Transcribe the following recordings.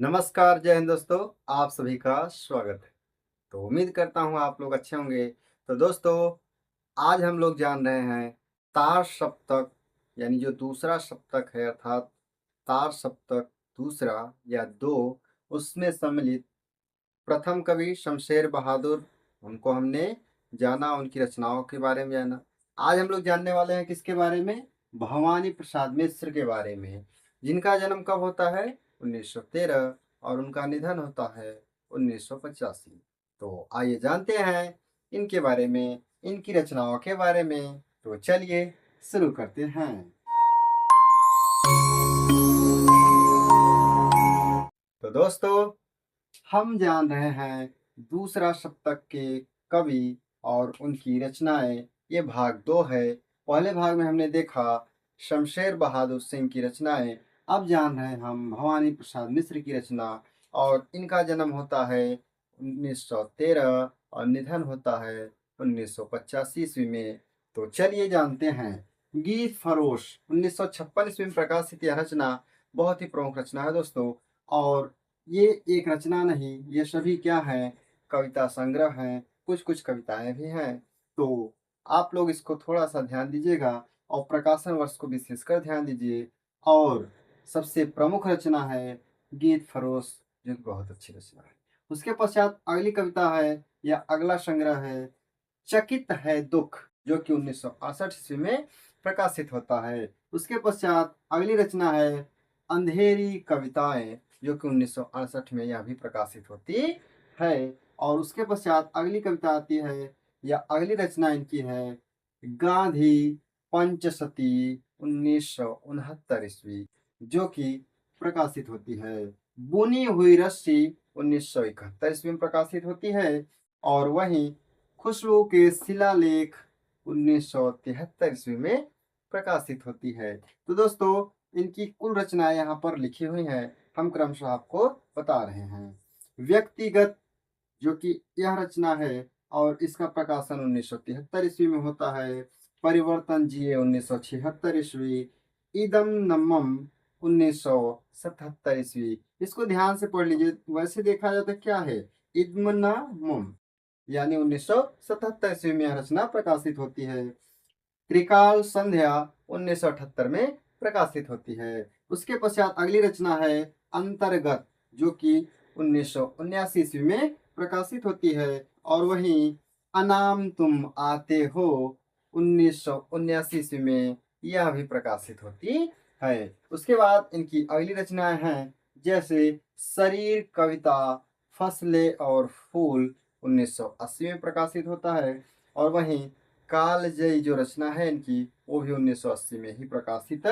नमस्कार, जय हिंद दोस्तों। आप सभी का स्वागत है। तो उम्मीद करता हूँ आप लोग अच्छे होंगे। तो दोस्तों, आज हम लोग जान रहे हैं तार सप्तक, यानी जो दूसरा सप्तक है, अर्थात तार सप्तक दूसरा या दो, उसमें सम्मिलित प्रथम कवि शमशेर बहादुर। उनको हमने जाना, उनकी रचनाओं के बारे में जाना। आज हम लोग जानने वाले हैं किसके बारे में? भवानी प्रसाद मिश्र के बारे में, जिनका जन्म कब होता है? 1913, और उनका निधन होता है 1985। तो आइए जानते हैं इनके बारे में, इनकी रचनाओं के बारे में। तो चलिए शुरू करते हैं। तो दोस्तों, हम जान रहे हैं दूसरा शतक के कवि और उनकी रचनाएं। ये भाग दो है। पहले भाग में हमने देखा शमशेर बहादुर सिंह की रचनाएं। अब जान रहे हैं हम भवानी प्रसाद मिश्र की रचना। और इनका जन्म होता है 1913 और निधन होता है 1985 ईस्वी में। तो चलिए जानते हैं। गीत फरोश 1956 ईस्वी में प्रकाशित यह रचना बहुत ही प्रमुख रचना है दोस्तों। और ये एक रचना नहीं, ये सभी क्या है? कविता संग्रह हैं। कुछ कुछ कविताएं भी हैं। तो आप लोग इसको थोड़ा सा ध्यान दीजिएगा और प्रकाशन वर्ष को विशेषकर ध्यान दीजिए। और सबसे प्रमुख रचना है गीत फरोश, जो कि बहुत अच्छी रचना है। उसके पश्चात अगली कविता है या अगला संग्रह है चकित है दुख, जो कि 1968 ईस्वी में प्रकाशित होता है। उसके पश्चात अगली रचना है अंधेरी कविताएं, जो कि 1968 में यह भी प्रकाशित होती है। और उसके पश्चात अगली कविता आती है या अगली रचना इनकी है गांधी पंचशती 1969 ईस्वी, जो कि प्रकाशित होती है। बुनी हुई रस्सी 1971 ईस्वी में प्रकाशित होती है। और वहीं खुशबू के शिलालेख 1973 ईस्वी में प्रकाशित होती है। तो दोस्तों, इनकी कुल रचनाएं यहाँ पर लिखी हुई हैं। हम क्रमशः आपको बता रहे हैं। व्यक्तिगत, जो कि यह रचना है और इसका प्रकाशन 1973 ईस्वी में होता है। परिवर्तन जिए 1976 ईस्वी। इदम नमम 1977 ईस्वी। इसको ध्यान से पढ़ लीजिए। वैसे देखा जाए तो क्या है? इद्म नमम, यानी 1977 ईस्वी में यह रचना प्रकाशित होती है। त्रिकाल संध्या 1978 में प्रकाशित होती है। उसके पश्चात अगली रचना है अंतर्गत, जो कि 1979 ईस्वी में प्रकाशित होती है। और वहीं अनाम तुम आते हो 1979 ईस्वी में यह भी प्रकाशित होती है। उसके बाद इनकी अगली रचनाएं हैं जैसे शरीर कविता फसलें और फूल 1980 में प्रकाशित होता है। और वहीं कालजयी जो रचना है इनकी, वो भी 1980 में ही प्रकाशित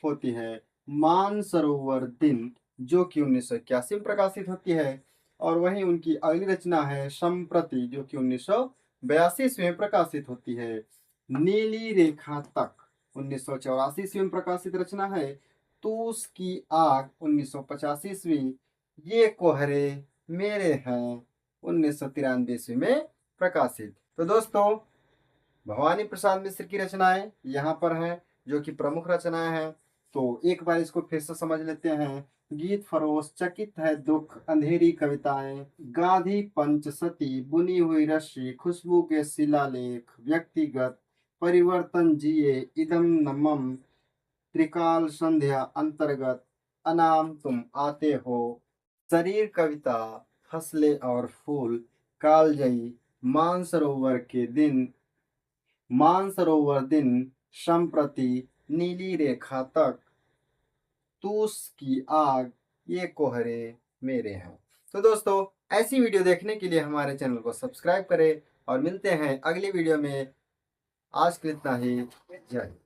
होती है। मानसरोवर दिन, जो कि 1981 में प्रकाशित होती है। और वहीं उनकी अगली रचना है संप्रति, जो कि 1982 ईस्वी में प्रकाशित होती है। नीली रेखा तक 1984 ईस्वी में प्रकाशित रचना है। तूस की आग 1985 ईस्वी। ये कोहरे मेरे हैं 1993 ईस्वी में प्रकाशित। तो दोस्तों, भवानी प्रसाद मिश्र की रचनाएं यहाँ पर हैं, जो कि प्रमुख रचनाएं हैं। तो एक बार इसको फिर से समझ लेते हैं। गीत फरोश, चकित है दुख, अंधेरी कविताएं, गांधी पंचसती, बुनी हुई रस्सी, खुशबू के शिलालेख, व्यक्तिगत, परिवर्तन जिए, इदम नमम, त्रिकाल संध्या, अंतर्गत, अनाम तुम आते हो, शरीर कविता, फसलें और फूल, कालजयी, मानसरोवर के दिन, मानसरोवर दिन, संप्रति, नीली रेखा तक, तूस की आग, ये कोहरे मेरे हैं। तो दोस्तों, ऐसी वीडियो देखने के लिए हमारे चैनल को सब्सक्राइब करें और मिलते हैं अगली वीडियो में। आज के लिए इतना ही। जय हिंद।